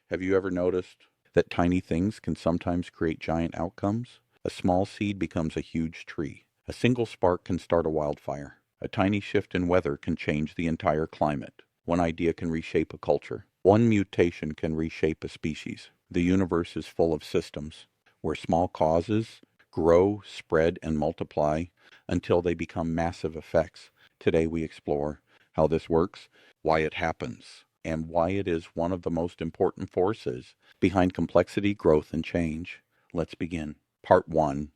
Have you ever noticed that tiny things can sometimes create giant outcomes? A small seed becomes a huge tree. A single spark can start a wildfire. A tiny shift in weather can change the entire climate. One idea can reshape a culture. One mutation can reshape a species. The universe is full of systems where small causes grow, spread, and multiply until they become massive effects. Today we explore how this works, why it happens, and why it is one of the most important forces behind complexity, growth, and change. Let's begin. Part 1.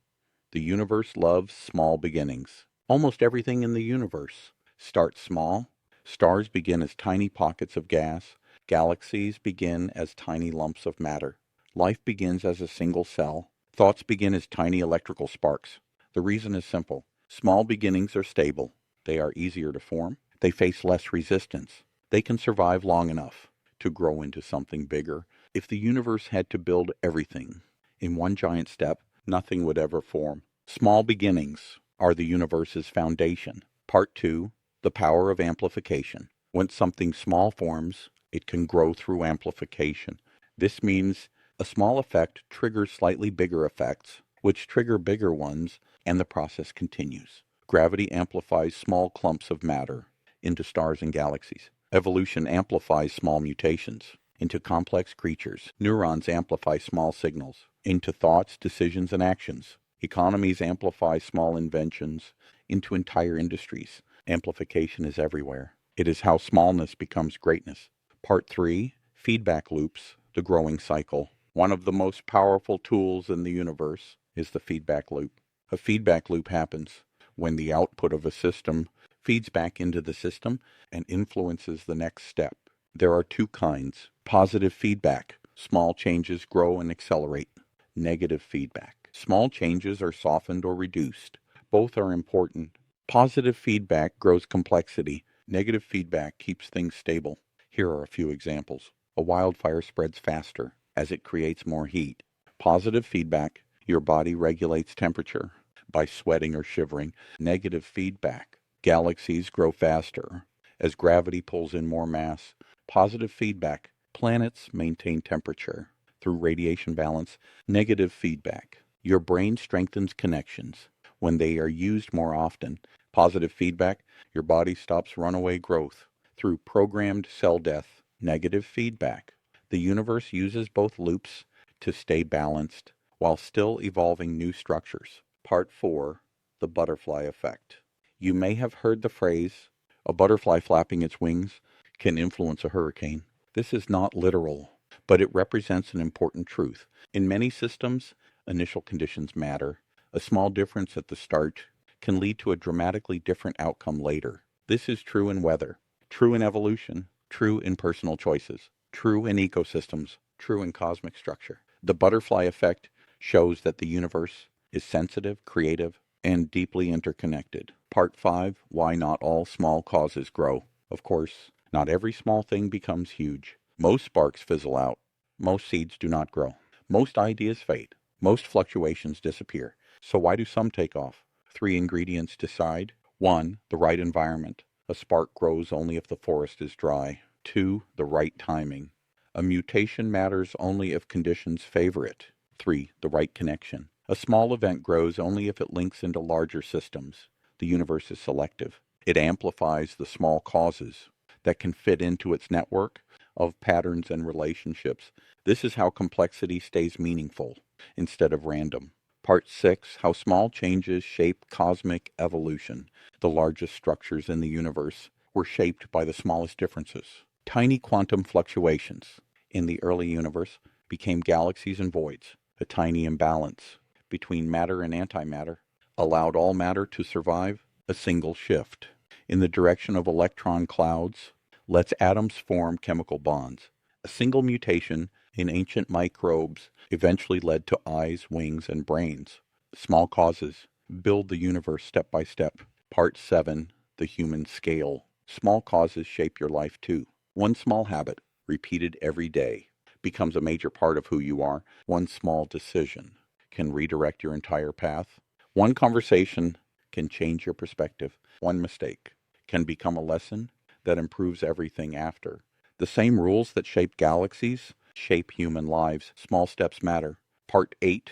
The universe loves small beginnings. Almost everything in the universe starts small. Stars begin as tiny pockets of gas. Galaxies begin as tiny lumps of matter. Life begins as a single cell. Thoughts begin as tiny electrical sparks. The reason is simple. Small beginnings are stable. They are easier to form. They face less resistance. They can survive long enough to grow into something bigger. If the universe had to build everything in one giant step, nothing would ever form. Small beginnings are the universe's foundation. Part 2. The power of amplification. When something small forms, it can grow through amplification. This means a small effect triggers slightly bigger effects, which trigger bigger ones, and the process continues. Gravity amplifies small clumps of matter into stars and galaxies. Evolution amplifies small mutations into complex creatures. Neurons amplify small signals into thoughts, decisions, and actions. Economies amplify small inventions into entire industries. Amplification is everywhere. It is how smallness becomes greatness. Part 3. Feedback loops, the growing cycle. One of the most powerful tools in the universe is the feedback loop. A feedback loop happens when the output of a system feeds back into the system and influences the next step. There are two kinds. Positive feedback. Small changes grow and accelerate. Negative feedback. Small changes are softened or reduced. Both are important. Positive feedback grows complexity. Negative feedback keeps things stable. Here are a few examples. A wildfire spreads faster as it creates more heat. Positive feedback. Your body regulates temperature by sweating or shivering. Negative feedback. Galaxies grow faster as gravity pulls in more mass. Positive feedback. Planets maintain temperature through radiation balance. Negative feedback. Your brain strengthens connections when they are used more often. Positive feedback. Your body stops runaway growth through programmed cell death. Negative feedback. The universe uses both loops to stay balanced while still evolving new structures. Part 4. The butterfly effect. You may have heard the phrase, a butterfly flapping its wings can influence a hurricane. This is not literal, but it represents an important truth. In many systems, initial conditions matter. A small difference at the start can lead to a dramatically different outcome later. This is true in weather, true in evolution, true in personal choices, true in ecosystems, true in cosmic structure. The butterfly effect shows that the universe is sensitive, creative, and deeply interconnected. Part 5. Why not all small causes grow. Of course, not every small thing becomes huge. Most sparks fizzle out. Most seeds do not grow. Most ideas fade. Most fluctuations disappear. So why do some take off? 3 ingredients decide. 1. The right environment. A spark grows only if the forest is dry. 2. The right timing. A mutation matters only if conditions favor it. 3. The right connection. A small event grows only if it links into larger systems. The universe is selective. It amplifies the small causes that can fit into its network of patterns and relationships. This is how complexity stays meaningful instead of random. Part 6. How small changes shape cosmic evolution. The largest structures in the universe were shaped by the smallest differences. Tiny quantum fluctuations in the early universe became galaxies and voids. A tiny imbalance between matter and antimatter allowed all matter to survive. A single shift in the direction of electron clouds lets atoms form chemical bonds. A single mutation in ancient microbes eventually led to eyes, wings, and brains. Small causes build the universe step by step. Part 7. The human scale. Small causes shape your life too. One small habit, repeated every day, becomes a major part of who you are. One small decision can redirect your entire path. One conversation can change your perspective. One mistake can become a lesson that improves everything after. The same rules that shape galaxies shape human lives. Small steps matter. Part 8,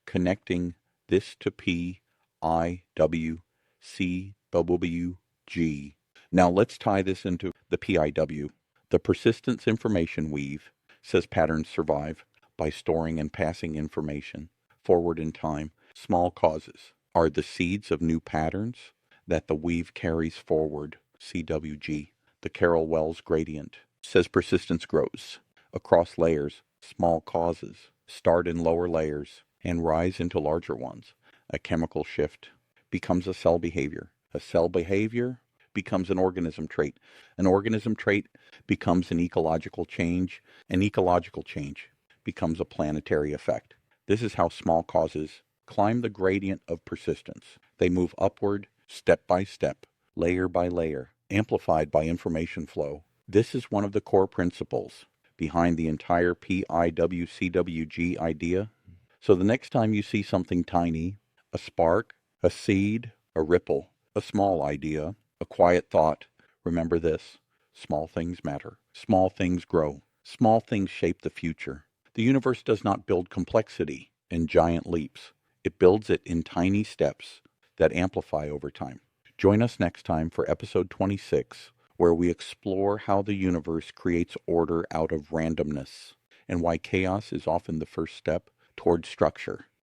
connecting this to P, I, W, C, W, G. Now let's tie this into the PIW. The persistence information weave says patterns survive by storing and passing information forward in time. Small causes are the seeds of new patterns that the weave carries forward. CWG. The Carroll Wells gradient says persistence grows across layers. Small causes start in lower layers and rise into larger ones. A chemical shift becomes a cell behavior. A cell behavior becomes an organism trait. An organism trait becomes an ecological change. An ecological change becomes a planetary effect. This is how small causes climb the gradient of persistence. They move upward step by step, layer by layer, amplified by information flow. This is one of the core principles behind the entire PIWCWG idea. So the next time you see something tiny, a spark, a seed, a ripple, a small idea, a quiet thought, remember this: small things matter. Small things grow. Small things shape the future. The universe does not build complexity in giant leaps. It builds it in tiny steps that amplify over time. Join us next time for episode 26, where we explore how the universe creates order out of randomness and why chaos is often the first step toward structure.